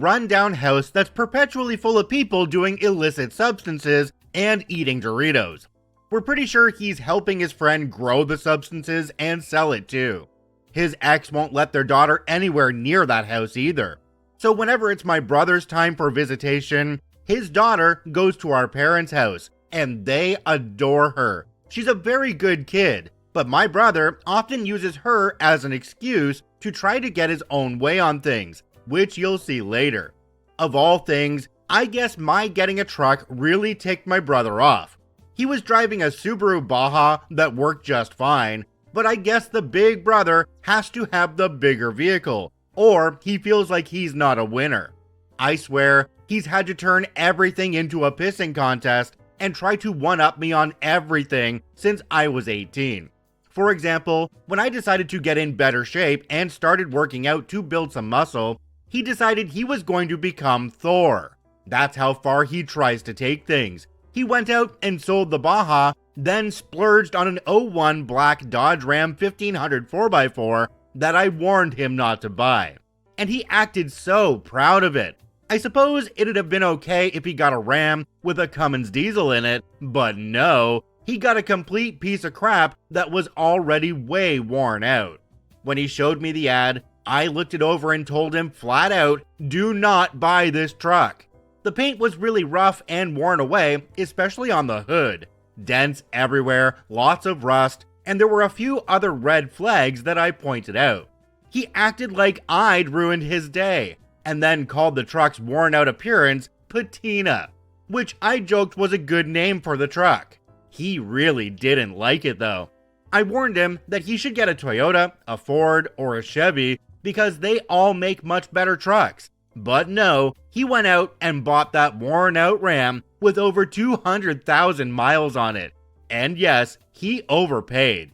rundown house that's perpetually full of people doing illicit substances and eating Doritos. We're pretty sure he's helping his friend grow the substances and sell it too. His ex won't let their daughter anywhere near that house either. So whenever it's my brother's time for visitation, his daughter goes to our parents' house, and they adore her. She's a very good kid, but my brother often uses her as an excuse to try to get his own way on things, which you'll see later. Of all things, I guess my getting a truck really ticked my brother off. He was driving a Subaru Baja that worked just fine, but I guess the big brother has to have the bigger vehicle, or he feels like he's not a winner. I swear, he's had to turn everything into a pissing contest and try to one-up me on everything since I was 18. For example, when I decided to get in better shape and started working out to build some muscle, he decided he was going to become Thor. That's how far he tries to take things. He went out and sold the Baja, then splurged on an '01 black Dodge Ram 1500 4x4 that I warned him not to buy. And he acted so proud of it. I suppose it'd have been okay if he got a Ram with a Cummins diesel in it, but no, he got a complete piece of crap that was already way worn out. When he showed me the ad, I looked it over and told him flat out, do not buy this truck. The paint was really rough and worn away, especially on the hood. Dents everywhere, lots of rust, and there were a few other red flags that I pointed out. He acted like I'd ruined his day, and then called the truck's worn out appearance Patina, which I joked was a good name for the truck. He really didn't like it though. I warned him that he should get a Toyota, a Ford, or a Chevy because they all make much better trucks. But no, he went out and bought that worn out Ram with over 200,000 miles on it. And yes, he overpaid.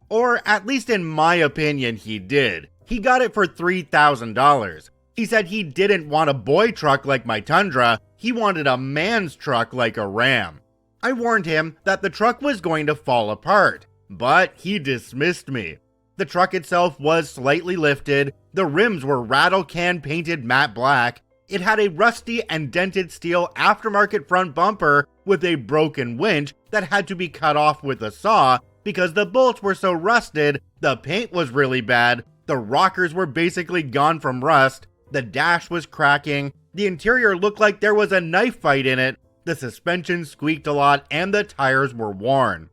Or at least in my opinion he did. He got it for $3,000. He said he didn't want a boy truck like my Tundra, he wanted a man's truck like a Ram. I warned him that the truck was going to fall apart, but he dismissed me. The truck itself was slightly lifted, the rims were rattle can painted matte black, it had a rusty and dented steel aftermarket front bumper with a broken winch that had to be cut off with a saw because the bolts were so rusted, the paint was really bad, the rockers were basically gone from rust, the dash was cracking, the interior looked like there was a knife fight in it, the suspension squeaked a lot, and the tires were worn.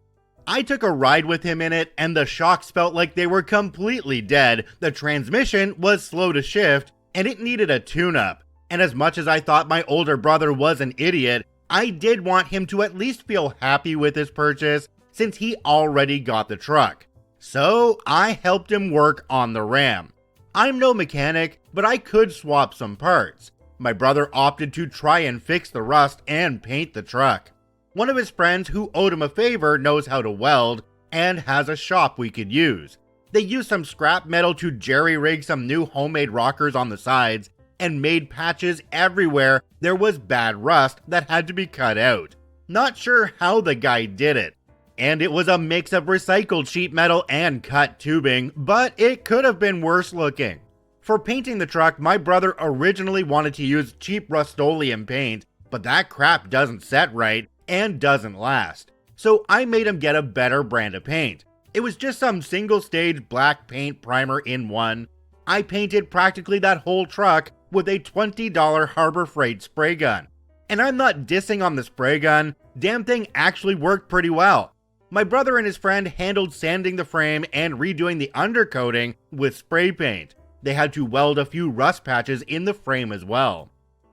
I took a ride with him in it, and the shocks felt like they were completely dead, the transmission was slow to shift, and it needed a tune-up. And as much as I thought my older brother was an idiot, I did want him to at least feel happy with his purchase, since he already got the truck. So I helped him work on the Ram. I'm no mechanic, but I could swap some parts. My brother opted to try and fix the rust and paint the truck. One of his friends who owed him a favor knows how to weld and has a shop we could use. They used some scrap metal to jerry-rig some new homemade rockers on the sides and made patches everywhere there was bad rust that had to be cut out. Not sure how the guy did it. And it was a mix of recycled sheet metal and cut tubing, but it could have been worse looking. For painting the truck, my brother originally wanted to use cheap Rust-Oleum paint, but that crap doesn't set right and doesn't last. So I made him get a better brand of paint. It was just some single stage black paint primer in one. I painted practically that whole truck with a $20 Harbor Freight spray gun. And I'm not dissing on the spray gun, damn thing actually worked pretty well. My brother and his friend handled sanding the frame and redoing the undercoating with spray paint. They had to weld a few rust patches in the frame as well.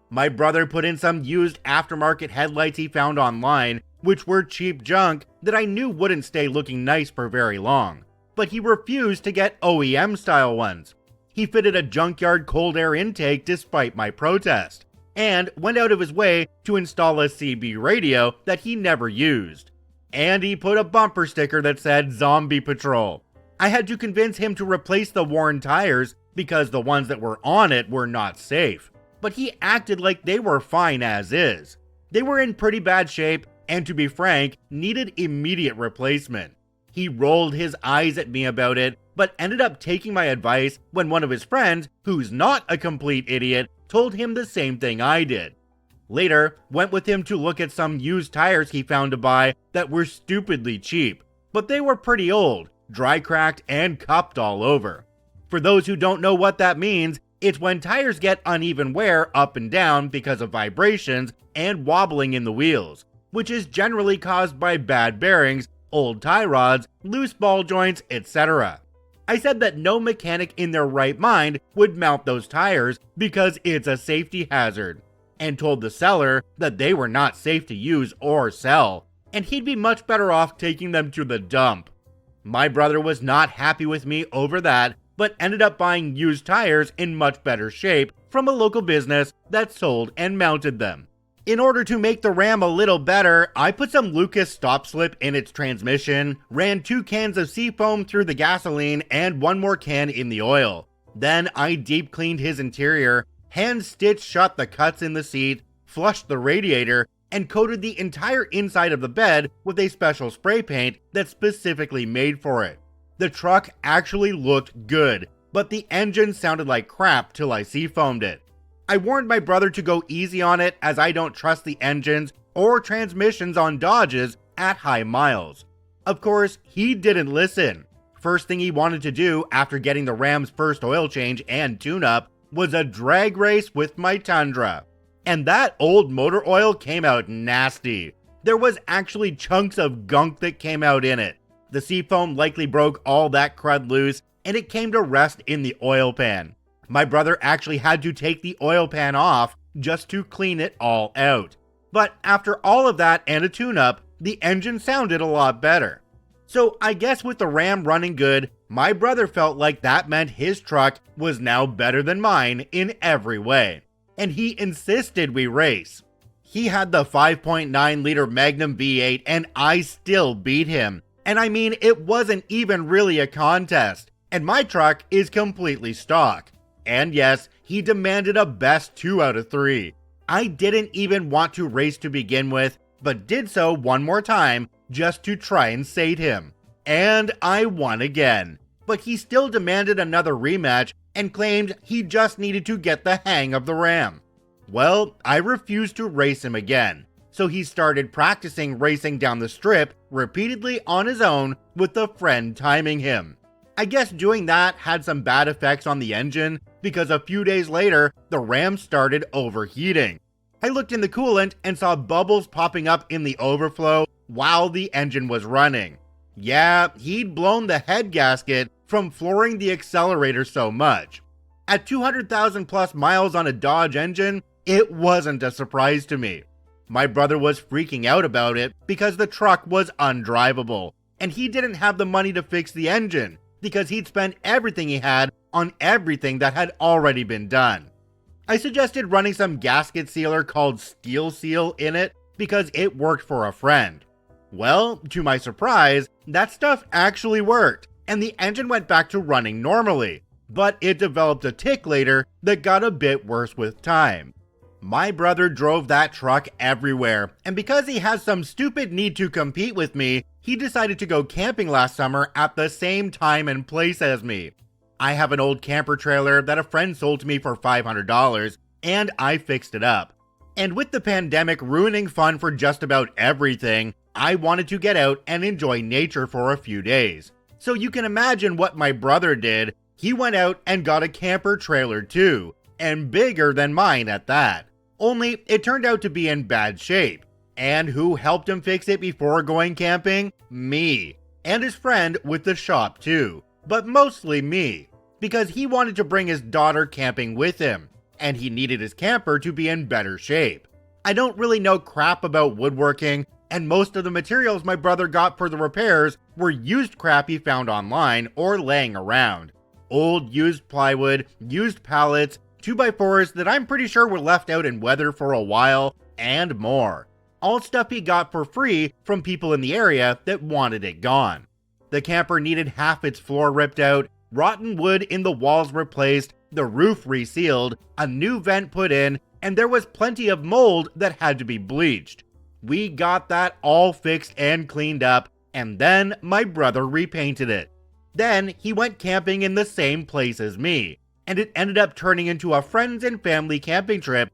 My brother put in some used aftermarket headlights he found online, which were cheap junk that I knew wouldn't stay looking nice for very long. But he refused to get OEM style ones. He fitted a junkyard cold air intake despite my protest, and went out of his way to install a CB radio that he never used. And he put a bumper sticker that said Zombie Patrol. I had to convince him to replace the worn tires because the ones that were on it were not safe. But he acted like they were fine as is. They were in pretty bad shape and, to be frank, needed immediate replacement. He rolled his eyes at me about it, but ended up taking my advice when one of his friends, who's not a complete idiot, told him the same thing I did. Later, went with him to look at some used tires he found to buy that were stupidly cheap, but they were pretty old, dry cracked, and cupped all over. For those who don't know what that means, it's when tires get uneven wear up and down because of vibrations and wobbling in the wheels, which is generally caused by bad bearings, old tie rods, loose ball joints, etc. I said that no mechanic in their right mind would mount those tires because it's a safety hazard, and told the seller that they were not safe to use or sell, and he'd be much better off taking them to the dump. My brother was not happy with me over that, but ended up buying used tires in much better shape from a local business that sold and mounted them. In order to make the Ram a little better, I put some Lucas stop slip in its transmission, ran 2 cans of seafoam through the gasoline and 1 more can in the oil. Then I deep cleaned his interior, hand stitched shut the cuts in the seat, flushed the radiator, and coated the entire inside of the bed with a special spray paint that's specifically made for it. The truck actually looked good, but the engine sounded like crap till I seafoamed it. I warned my brother to go easy on it as I don't trust the engines or transmissions on Dodges at high miles. Of course, he didn't listen. First thing he wanted to do after getting the Ram's first oil change and tune-up was a drag race with my Tundra. And that old motor oil came out nasty. There was actually chunks of gunk that came out in it. The seafoam likely broke all that crud loose, and it came to rest in the oil pan. My brother actually had to take the oil pan off just to clean it all out. But after all of that and a tune-up, the engine sounded a lot better. So I guess with the Ram running good, my brother felt like that meant his truck was now better than mine in every way. And he insisted we race. He had the 5.9 liter Magnum V8 and I still beat him. And I mean, it wasn't even really a contest, and my truck is completely stock. And yes, he demanded a best 2 out of 3. I didn't even want to race to begin with, but did so one more time just to try and sate him. And I won again. But he still demanded another rematch and claimed he just needed to get the hang of the Ram. Well, I refused to race him again. So he started practicing racing down the strip repeatedly on his own with a friend timing him. I guess doing that had some bad effects on the engine because a few days later, the Ram started overheating. I looked in the coolant and saw bubbles popping up in the overflow while the engine was running. Yeah, he'd blown the head gasket from flooring the accelerator so much. At 200,000 plus miles on a Dodge engine, it wasn't a surprise to me. My brother was freaking out about it because the truck was undrivable, and he didn't have the money to fix the engine because he'd spent everything he had on everything that had already been done. I suggested running some gasket sealer called Steel Seal in it because it worked for a friend. Well, to my surprise, that stuff actually worked, and the engine went back to running normally, but it developed a tick later that got a bit worse with time. My brother drove that truck everywhere, and because he has some stupid need to compete with me, he decided to go camping last summer at the same time and place as me. I have an old camper trailer that a friend sold to me for $500, and I fixed it up. And with the pandemic ruining fun for just about everything, I wanted to get out and enjoy nature for a few days. So you can imagine what my brother did. He went out and got a camper trailer too, and bigger than mine at that. Only it turned out to be in bad shape. And who helped him fix it before going camping? Me. And his friend with the shop too. But mostly me. Because he wanted to bring his daughter camping with him. And he needed his camper to be in better shape. I don't really know crap about woodworking, and most of the materials my brother got for the repairs were used crap he found online or laying around. Old used plywood, used pallets, 2x4s that I'm pretty sure were left out in weather for a while, and more. All stuff he got for free from people in the area that wanted it gone. The camper needed half its floor ripped out, rotten wood in the walls replaced, the roof resealed, a new vent put in, and there was plenty of mold that had to be bleached. We got that all fixed and cleaned up, and then my brother repainted it. Then he went camping in the same place as me, and it ended up turning into a friends and family camping trip